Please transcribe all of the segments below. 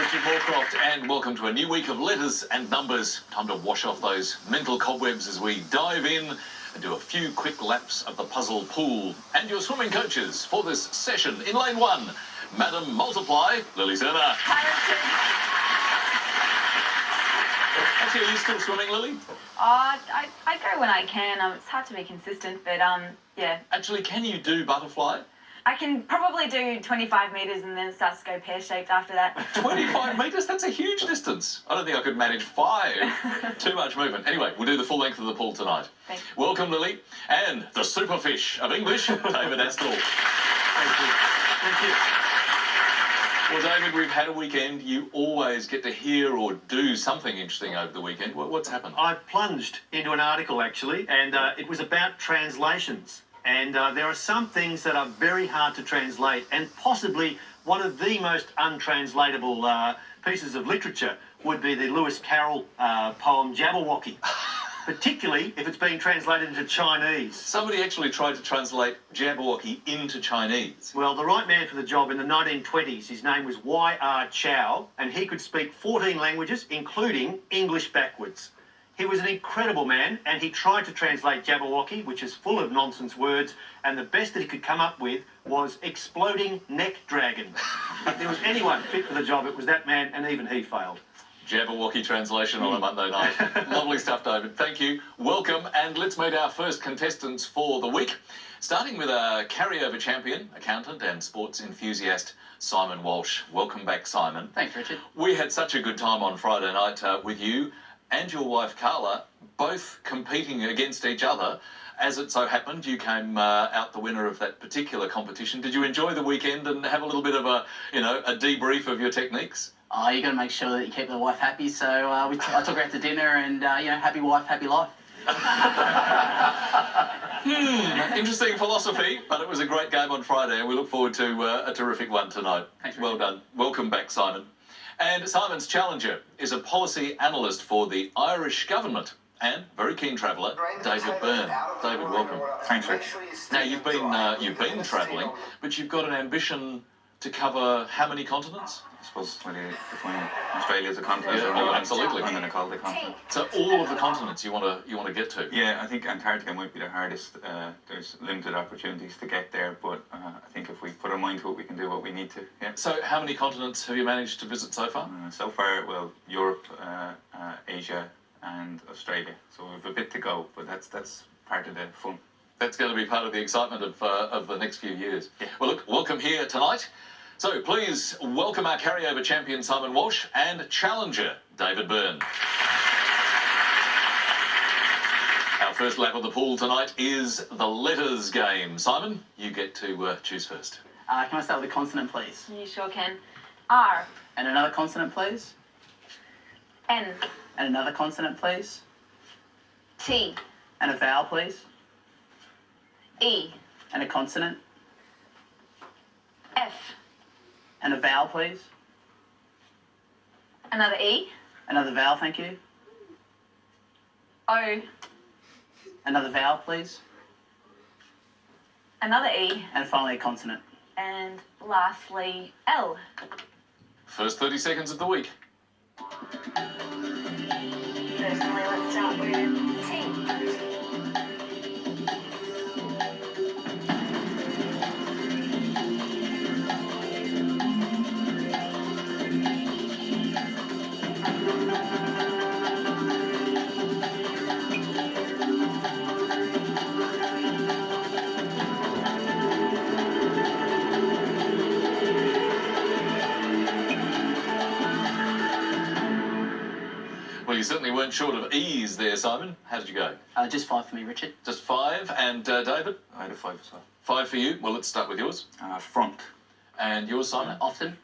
Richard Morecroft, and welcome to a new week of letters and numbers. Time to wash off those mental cobwebs as we dive in and do a few quick laps of the puzzle pool. And your swimming coaches for this session in lane one, Madam Multiply, Lily Serna. Actually, are you still swimming, Lily? I go when I can. It's hard to be consistent, but yeah. Actually, can you do butterfly? I can probably do 25 metres and then it starts to go pear-shaped after that. 25 metres? That's a huge distance. I don't think I could manage 5. Too much movement. Anyway, we'll do the full length of the pool tonight. Thanks. Welcome, Lily. And the superfish of English, David Astle. Thank you. Thank you. Well, David, we've had a weekend. You always get to hear or do something interesting over the weekend. What's happened? I plunged into an article, actually, and it was about translations. And there are some things that are very hard to translate, and possibly one of the most untranslatable pieces of literature would be the Lewis Carroll poem Jabberwocky, particularly if it's being translated into Chinese. Somebody actually tried to translate Jabberwocky into Chinese. Well, the right man for the job in the 1920s, his name was Y.R. Chow, and he could speak 14 languages, including English backwards. He was an incredible man, and he tried to translate Jabberwocky, which is full of nonsense words, and the best that he could come up with was exploding neck dragon. If there was anyone fit for the job, it was that man, and even he failed. Jabberwocky translation on a Monday night. Lovely stuff, David. Thank you. Welcome, and let's meet our first contestants for the week. Starting with a carryover champion, accountant and sports enthusiast, Simon Walsh. Welcome back, Simon. Thanks, Richard. We had such a good time on Friday night with you and your wife Carla, both competing against each other. As it so happened, you came out the winner of that particular competition. Did you enjoy the weekend and have a little bit of a debrief of your techniques? Oh, you got to make sure that you keep the wife happy. So I took her out to dinner, and happy wife, happy life. Interesting philosophy, but it was a great game on Friday, and we look forward to a terrific one tonight. Thanks, well done. Welcome back, Simon. And Simon's challenger is a policy analyst for the Irish government and very keen traveller, David Byrne. David, welcome. Thanks, Rich. Now, you've been travelling, but you've got an ambition to cover how many continents? I suppose when you define Australia as a continent, Yeah, absolutely. I'm going to call it a continent. So all of the continents you want to get to? Yeah, I think Antarctica might be the hardest. There's limited opportunities to get there, but I think if we put our mind to it, we can do what we need to. Yeah. So how many continents have you managed to visit so far? So far, well, Europe, Asia, and Australia. So we've a bit to go, but that's part of the fun. That's going to be part of the excitement of the next few years. Yeah. Well, look, welcome here tonight. So please welcome our carryover champion, Simon Walsh, and challenger, David Byrne. Our first lap of the pool tonight is the letters game. Simon, you get to choose first. Can I start with a consonant, please? You sure can. R. And another consonant, please? N. And another consonant, please? T. And a vowel, please? E. And a consonant? F. And a vowel, please? Another E. Another vowel, thank you. O. Another vowel, please? Another E. And finally a consonant. And lastly, L. First 30 seconds of the week. Personally, let's start with T. Well, you certainly weren't short of E's there, Simon. How did you go? Just 5 for me, Richard. Just 5. And David? I had a 5 as well. 5 for you. Well, let's start with yours. Front. And yours, Simon? Often.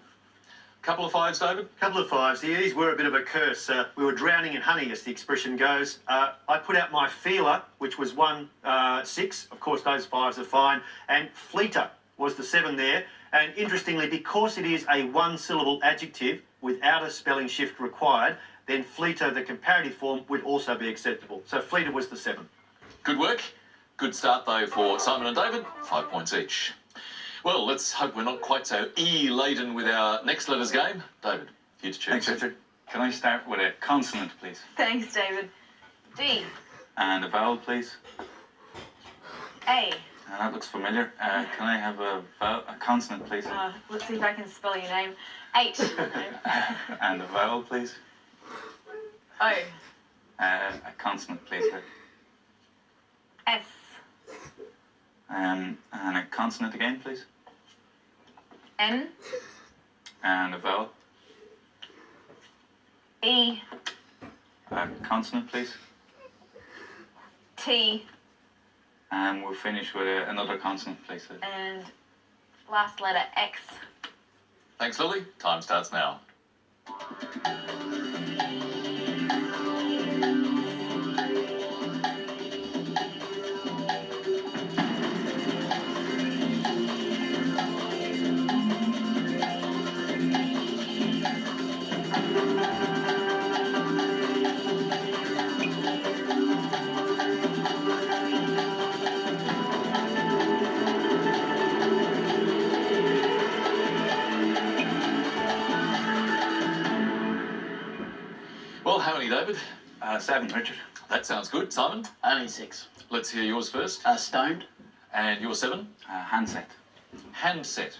Couple of 5s, David? Couple of 5s. The E's were a bit of a curse. We were drowning in honey, as the expression goes. I put out my feeler, which was 1, 6. Of course, those 5s are fine. And fleeter was the 7 there. And interestingly, because it is a one-syllable adjective without a spelling shift required, then fleeter, the comparative form, would also be acceptable. So fleeter was the 7. Good work. Good start, though, for Simon and David. 5 points each. Well, let's hope we're not quite so E-laden with our next letters game. David. Here to choose. Thanks, Richard. Can I start with a consonant, please? Thanks, David. D. And a vowel, please. A. That looks familiar. Can I have a consonant, please? Let's see if I can spell your name. H. And a vowel, please. O. A consonant, please. S. And a consonant again, please. N. And a vowel. E. A consonant, please. T. And we'll finish with another consonant, please. And last letter X. Thanks, Lily. Time starts now. Well, how many, David? 7, Richard. That sounds good. Simon, Only 6. let's hear yours first. Stoned. And your 7? Handset. Handset.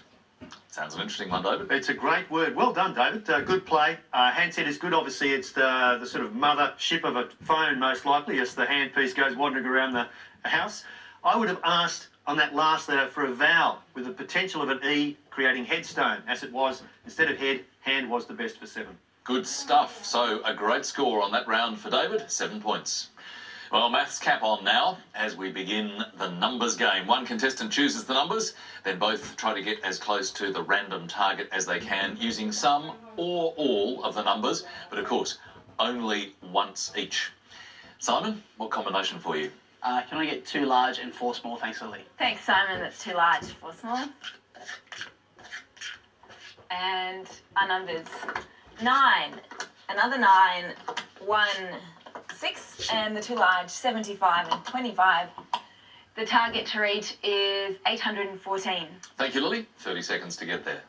Sounds an interesting one, David. It's a great word. Well done, David. Good play. Handset is good. Obviously, it's the sort of mothership of a phone, most likely, as the handpiece goes wandering around the house. I would have asked on that last letter for a vowel with the potential of an E creating headstone. As it was, instead of head, hand was the best for 7. Good stuff. So a great score on that round for David, 7 points. Well, maths cap on now as we begin the numbers game. One contestant chooses the numbers, then both try to get as close to the random target as they can using some or all of the numbers, but of course, only once each. Simon, what combination for you? Can I get 2 large and 4 small? Thanks, Lily. Thanks, Simon. That's too large for small. And our numbers. 9. Another 9. 1. 6. And the too large, 75 and 25. The target to reach is 814. Thank you, Lily. 30 seconds to get there.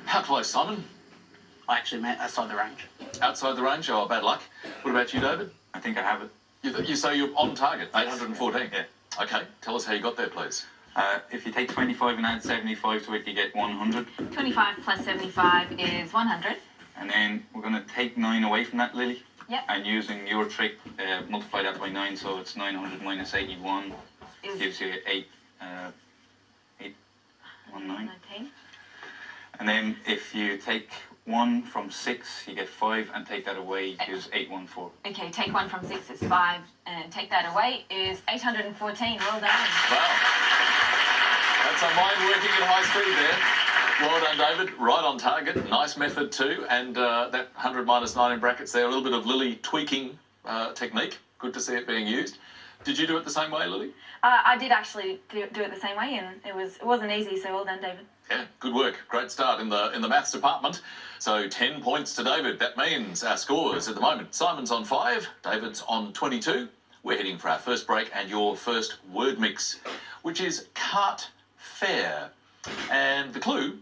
How close, Simon? I actually meant outside the range. Outside the range? Oh, bad luck. What about you, David? I think I have it. You say you're on target, 814? Yeah. Okay, tell us how you got there, please. If you take 25 and add 75 to it, you get 100. 25 plus 75 is 100. And then we're going to take 9 away from that, Lily. Yep. And using your trick, multiply that by 9, so it's 900 minus 81 gives you 819. 19. And then if you take 1 from 6, you get 5, and take that away gives 814. Okay, take 1 from 6 is 5, and take that away is 814. Well done. Wow. That's our mind working at high speed there. Well done, David. Right on target. Nice method too. And that 100 minus 9 in brackets there, a little bit of Lily tweaking technique. Good to see it being used. Did you do it the same way, Lily? I did actually do it the same way, and it wasn't easy, so well done, David. Yeah, good work. Great start in the maths department. So 10 points to David. That means our scores at the moment. Simon's on 5, David's on 22. We're heading for our first break and your first word mix, which is cart fair. And the clue,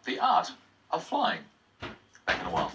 the art of flying. Back in a while.